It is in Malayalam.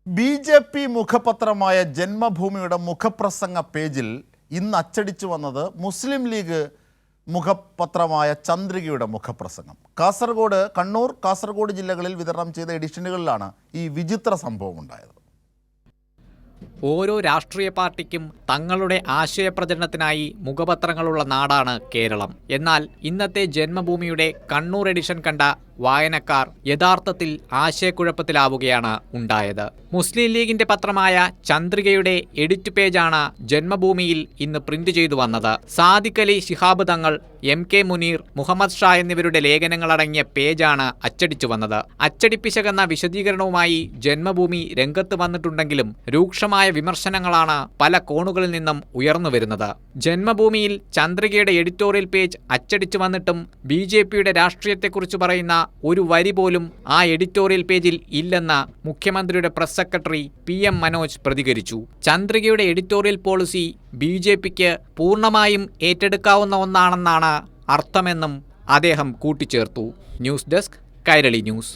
ബി.ജെ.പി. മുഖപത്രമായ ജന്മഭൂമിയുടെ മുഖപ്രസംഗ പേജിൽ ഇന്ന് അച്ചടിച്ചു വന്നത് മുസ്ലിം ലീഗ് മുഖപത്രമായ ചന്ദ്രികയുടെ മുഖപ്രസംഗം. കണ്ണൂർ, കാസർഗോഡ് ജില്ലകളിൽ വിതരണം ചെയ്ത എഡിഷനുകളിലാണ് ഈ വിചിത്ര സംഭവം ഉണ്ടായത്. ഓരോ രാഷ്ട്രീയ പാർട്ടിക്കും തങ്ങളുടെ ആശയപ്രചരണത്തിനായി മുഖപത്രങ്ങളുള്ള നാടാണ് കേരളം. എന്നാൽ ഇന്നത്തെ ജന്മഭൂമിയുടെ കണ്ണൂർ എഡിഷൻ കണ്ട വായനക്കാർ യഥാർത്ഥത്തിൽ ആശയക്കുഴപ്പത്തിലാവുകയാണ് ഉണ്ടായത്. മുസ്ലിം ലീഗിന്റെ പത്രമായ ചന്ദ്രികയുടെ എഡിറ്റ് പേജാണ് ജന്മഭൂമിയിൽ ഇന്ന് പ്രിന്റ് ചെയ്തു വന്നത്. സാദിഖ് അലി ശിഹാബ് തങ്ങൾ, എം കെ മുനീർ, മുഹമ്മദ് ഷാ എന്നിവരുടെ ലേഖനങ്ങളടങ്ങിയ പേജാണ് അച്ചടിച്ചു വന്നത്. അച്ചടിപ്പിശകെന്ന വിശദീകരണവുമായി ജന്മഭൂമി രംഗത്ത് വന്നിട്ടുണ്ടെങ്കിലും രൂക്ഷമായ വിമർശനങ്ങളാണ് പല കോണുകളിൽ നിന്നും ഉയർന്നു വരുന്നത്. ജന്മഭൂമിയിൽ ചന്ദ്രികയുടെ എഡിറ്റോറിയൽ പേജ് അച്ചടിച്ചു വന്നിട്ടും ബി.ജെ.പിയുടെ രാഷ്ട്രീയത്തെക്കുറിച്ച് പറയുന്ന ഒരു വരി പോലും ആ എഡിറ്റോറിയൽ പേജിൽ ഇല്ലെന്ന് മുഖ്യമന്ത്രിയുടെ പ്രസ് സെക്രട്ടറി PM മനോജ് പ്രതികരിച്ചു. ചന്ദ്രികയുടെ എഡിറ്റോറിയൽ പോളിസി ബി.ജെ.പിക്ക് പൂർണ്ണമായും ഏറ്റെടുക്കാവുന്ന ഒന്നാണെന്നാണ് അർത്ഥമെന്നും അദ്ദേഹം കൂട്ടിച്ചേർത്തു. News desk, Kairali news.